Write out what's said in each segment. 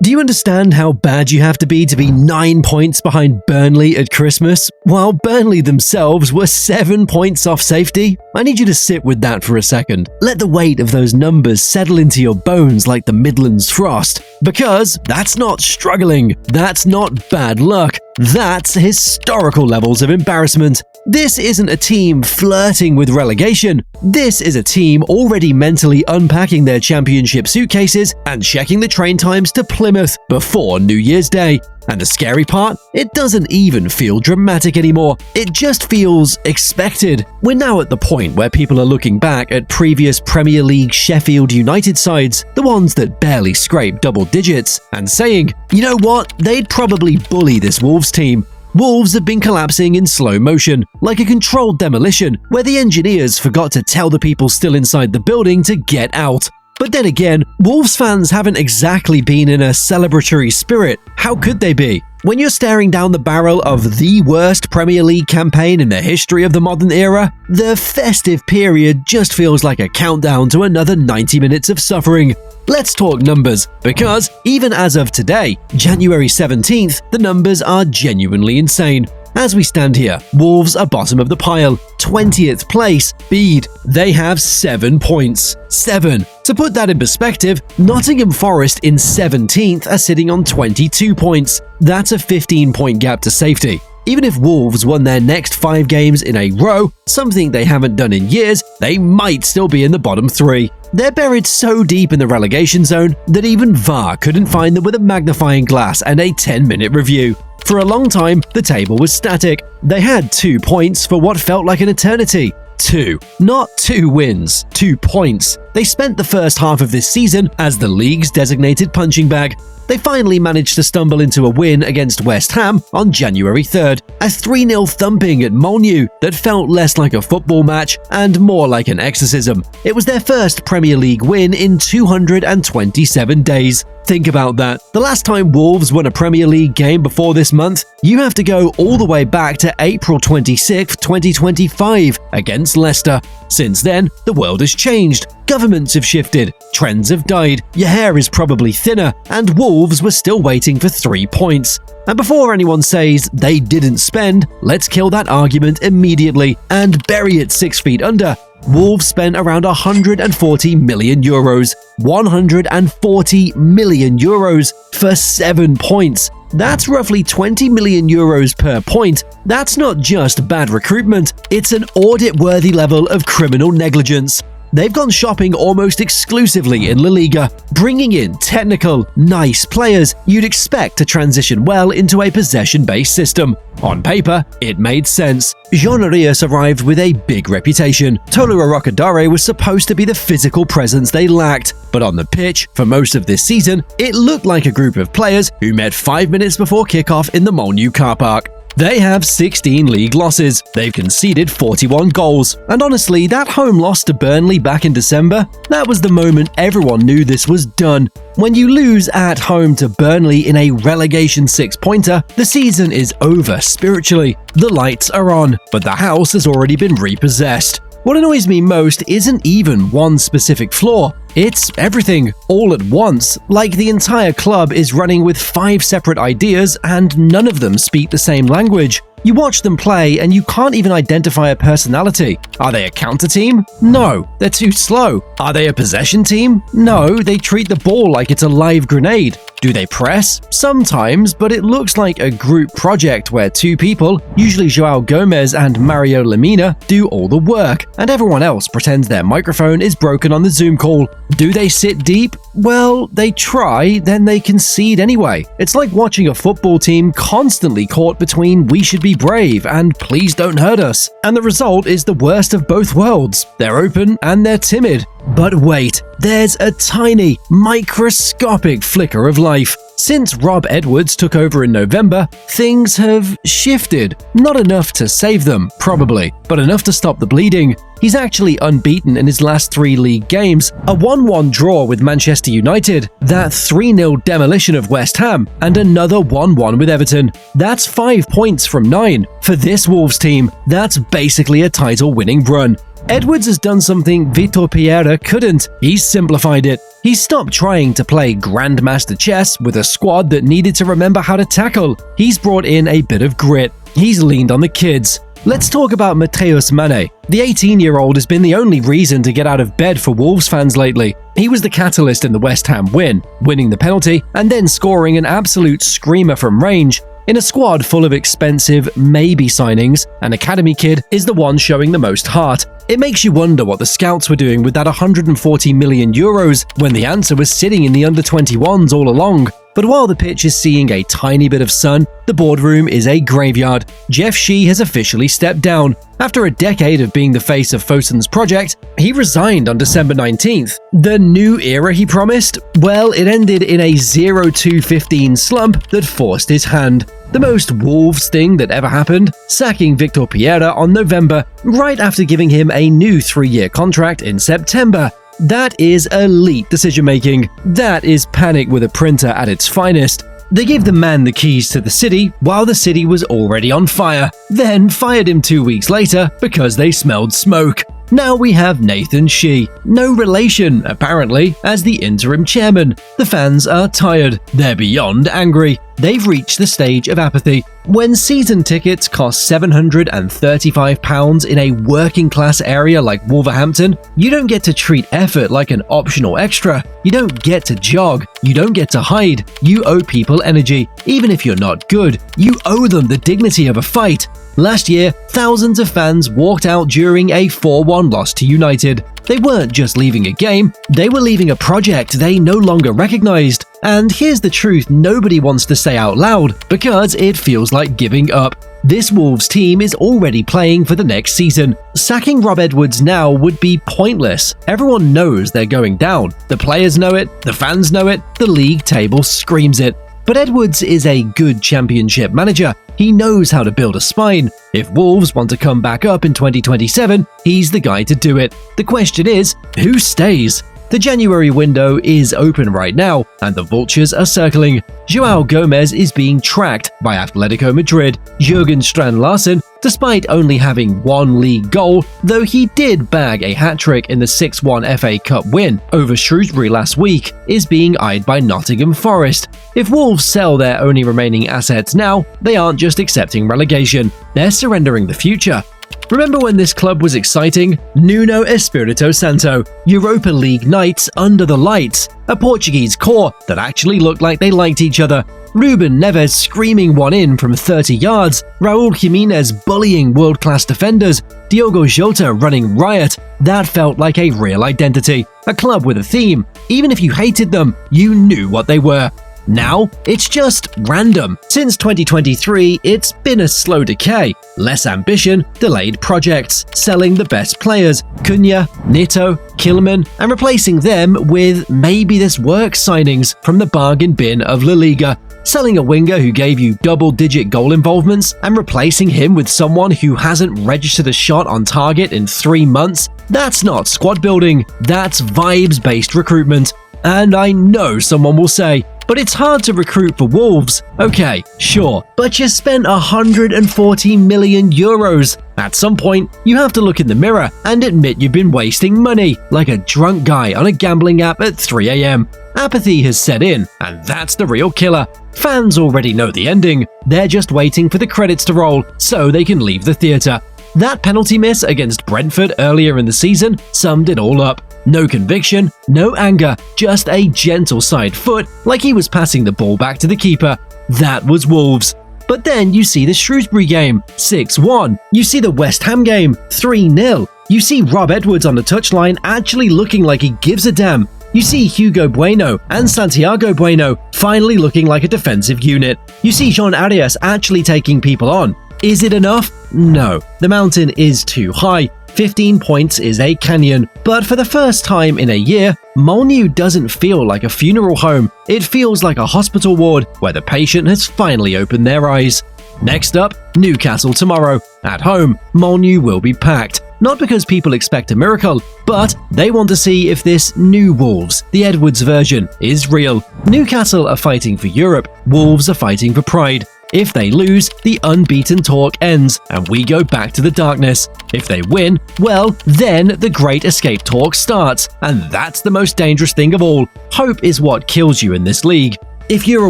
Do you understand how bad you have to be 9 points behind Burnley at Christmas, while Burnley themselves were 7 points off safety? I need you to sit with that for a second. Let the weight of those numbers settle into your bones like the Midlands frost. Because that's not struggling, that's not bad luck, that's historical levels of embarrassment. This isn't a team flirting with relegation. This is a team already mentally unpacking their championship suitcases and checking the train times to Plymouth before New Year's Day. And the scary part? It doesn't even feel dramatic anymore. It just feels expected. We're now at the point where people are looking back at previous Premier League Sheffield United sides, the ones that barely scrape double digits, and saying, you know what, they'd probably bully this Wolves team. Wolves have been collapsing in slow motion, like a controlled demolition, where the engineers forgot to tell the people still inside the building to get out. But then again, Wolves fans haven't exactly been in a celebratory spirit. How could they be? When you're staring down the barrel of the worst Premier League campaign in the history of the modern era, the festive period just feels like a countdown to another 90 minutes of suffering. Let's talk numbers, because even as of today, January 17th, the numbers are genuinely insane. As we stand here, Wolves are bottom of the pile, 20th place, Bede. They have 7 points. 7. To put that in perspective, Nottingham Forest in 17th are sitting on 22 points. That's a 15-point gap to safety. Even if Wolves won their next 5 games in a row, something they haven't done in years, they might still be in the bottom 3. They're buried so deep in the relegation zone that even VAR couldn't find them with a magnifying glass and a 10-minute review. For a long time, the table was static. They had 2 points for what felt like an eternity. 2. Not 2 wins, 2 points. They spent the first half of this season as the league's designated punching bag. They finally managed to stumble into a win against West Ham on January 3rd, a 3-0 thumping at Molineux that felt less like a football match and more like an exorcism. It was their first Premier League win in 227 days. Think about that. The last time Wolves won a Premier League game before this month, you have to go all the way back to April 26, 2025, against Leicester. Since then, the world has changed. Governments have shifted, trends have died, your hair is probably thinner, and Wolves were still waiting for 3 points. And before anyone says they didn't spend, let's kill that argument immediately and bury it 6 feet under. Wolves spent around 140 million euros. 140 million euros for 7 points. That's roughly 20 million euros per point. That's not just bad recruitment, it's an audit-worthy level of criminal negligence. They've gone shopping almost exclusively in La Liga, bringing in technical, nice players you'd expect to transition well into a possession-based system. On paper, it made sense. Jean Arias arrived with a big reputation. Tolu Arokadare was supposed to be the physical presence they lacked, but on the pitch, for most of this season, it looked like a group of players who met 5 minutes before kickoff in the Molineux car park. They have 16 league losses, they've conceded 41 goals, and honestly, that home loss to Burnley back in December, that was the moment everyone knew this was done. When you lose at home to Burnley in a relegation 6-pointer, the season is over spiritually. The lights are on, but the house has already been repossessed. What annoys me most isn't even one specific flaw. It's everything, all at once, like the entire club is running with 5 separate ideas and none of them speak the same language. You watch them play and you can't even identify a personality. Are they a counter team? No, they're too slow. Are they a possession team? No, they treat the ball like it's a live grenade. Do they press? Sometimes, but it looks like a group project where 2 people, usually João Gomez and Mario Lemina, do all the work, and everyone else pretends their microphone is broken on the Zoom call. Do they sit deep? Well, they try, then they concede anyway. It's like watching a football team constantly caught between "we should be brave" and "please don't hurt us." And the result is the worst of both worlds. They're open and they're timid. But wait, there's a tiny, microscopic flicker of life. Since Rob Edwards took over in November, things have shifted. Not enough to save them, probably, but enough to stop the bleeding. He's actually unbeaten in his last 3 league games, a 1-1 draw with Manchester United, that 3-0 demolition of West Ham, and another 1-1 with Everton. That's 5 points from 9. For this Wolves team, that's basically a title-winning run. Edwards has done something Vitor Pereira couldn't. He's simplified it. He stopped trying to play Grandmaster chess with a squad that needed to remember how to tackle. He's brought in a bit of grit. He's leaned on the kids. Let's talk about Matheus Mane. The 18-year-old has been the only reason to get out of bed for Wolves fans lately. He was the catalyst in the West Ham win, winning the penalty and then scoring an absolute screamer from range. In a squad full of expensive maybe signings, an academy kid is the one showing the most heart. It makes you wonder what the scouts were doing with that 140 million euros when the answer was sitting in the under-21s all along. But while the pitch is seeing a tiny bit of sun, the boardroom is a graveyard. Jeff Shee has officially stepped down. After a decade of being the face of Fosun's project, he resigned on December 19th. The new era he promised? Well, it ended in a 0-2-15 slump that forced his hand. The most Wolves thing that ever happened, sacking Vitor Pereira on November, right after giving him a new 3-year contract in September. That is elite decision-making. That is panic with a printer at its finest. They gave the man the keys to the city while the city was already on fire, then fired him 2 weeks later because they smelled smoke. Now we have Nathan Shee, no relation, apparently, as the interim chairman. The fans are tired. They're beyond angry. They've reached the stage of apathy. When season tickets cost £735 in a working-class area like Wolverhampton, you don't get to treat effort like an optional extra. You don't get to jog. You don't get to hide. You owe people energy. Even if you're not good, you owe them the dignity of a fight. Last year, thousands of fans walked out during a 4-1 loss to United. They weren't just leaving a game, they were leaving a project they no longer recognized. And here's the truth nobody wants to say out loud, because it feels like giving up. This Wolves team is already playing for the next season. Sacking Rob Edwards now would be pointless. Everyone knows they're going down. The players know it, the fans know it, the league table screams it. But Edwards is a good championship manager. He knows how to build a spine. If Wolves want to come back up in 2027, he's the guy to do it. The question is, who stays? The January window is open right now, and the vultures are circling. João Gomez is being tracked by Atletico Madrid. Jurgen Strand-Larsen, despite only having one league goal, though he did bag a hat-trick in the 6-1 FA Cup win over Shrewsbury last week, is being eyed by Nottingham Forest. If Wolves sell their only remaining assets now, they aren't just accepting relegation, they're surrendering the future. Remember when this club was exciting? Nuno Espírito Santo, Europa League nights under the lights, a Portuguese core that actually looked like they liked each other, Ruben Neves screaming one in from 30 yards, Raúl Jiménez bullying world-class defenders, Diogo Jota running riot. That felt like a real identity, a club with a theme. Even if you hated them, you knew what they were. Now, it's just random. Since 2023, it's been a slow decay. Less ambition, delayed projects, selling the best players, Cunha, Neto, Kilman, and replacing them with maybe this works signings from the bargain bin of La Liga. Selling a winger who gave you double-digit goal involvements and replacing him with someone who hasn't registered a shot on target in 3 months? That's not squad building, that's vibes-based recruitment. And I know someone will say, but it's hard to recruit for Wolves. Okay, sure, but you spent 140 million euros. At some point, you have to look in the mirror and admit you've been wasting money, like a drunk guy on a gambling app at 3 a.m. Apathy has set in, and that's the real killer. Fans already know the ending. They're just waiting for the credits to roll so they can leave the theatre. That penalty miss against Brentford earlier in the season summed it all up. No conviction, no anger, just a gentle side foot like he was passing the ball back to the keeper. That was Wolves. But then you see the Shrewsbury game, 6-1. You see the West Ham game, 3-0. You see Rob Edwards on the touchline actually looking like he gives a damn. You see Hugo Bueno and Santiago Bueno finally looking like a defensive unit. You see Jean Arias actually taking people on. Is it enough? No. The mountain is too high. 15 points is a canyon. But for the first time in a year, Molineux doesn't feel like a funeral home. It feels like a hospital ward where the patient has finally opened their eyes. Next up, Newcastle tomorrow. At home, Molineux will be packed. Not because people expect a miracle, but they want to see if this new Wolves, the Edwards version, is real. Newcastle are fighting for Europe, Wolves are fighting for pride. If they lose, the unbeaten talk ends and we go back to the darkness. If they win, well, then the Great Escape talk starts. And that's the most dangerous thing of all. Hope is what kills you in this league. If you're a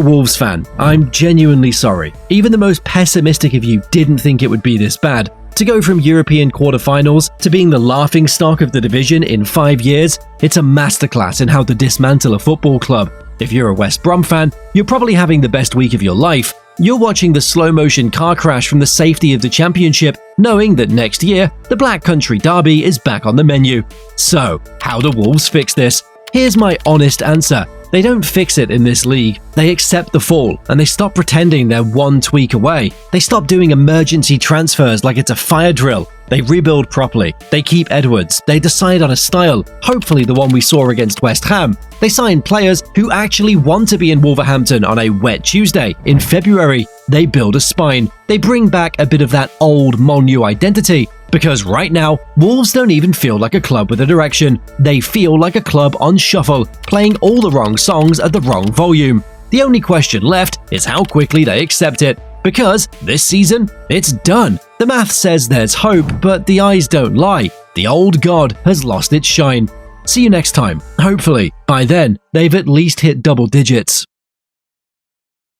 Wolves fan, I'm genuinely sorry. Even the most pessimistic of you didn't think it would be this bad. To go from European quarterfinals to being the laughingstock of the division in 5 years, it's a masterclass in how to dismantle a football club. If you're a West Brom fan, you're probably having the best week of your life. You're watching the slow-motion car crash from the safety of the championship, knowing that next year, the Black Country Derby is back on the menu. So, how do Wolves fix this? Here's my honest answer. They don't fix it in this league. They accept the fall, and they stop pretending they're one tweak away. They stop doing emergency transfers like it's a fire drill. They rebuild properly. They keep Edwards. They decide on a style, hopefully the one we saw against West Ham. They sign players who actually want to be in Wolverhampton on a wet Tuesday in February. They build a spine. They bring back a bit of that old Molyneux identity. Because right now, Wolves don't even feel like a club with a direction. They feel like a club on shuffle, playing all the wrong songs at the wrong volume. The only question left is how quickly they accept it. Because this season, it's done. The math says there's hope, but the eyes don't lie. The old god has lost its shine. See you next time. Hopefully, by then, they've at least hit double digits.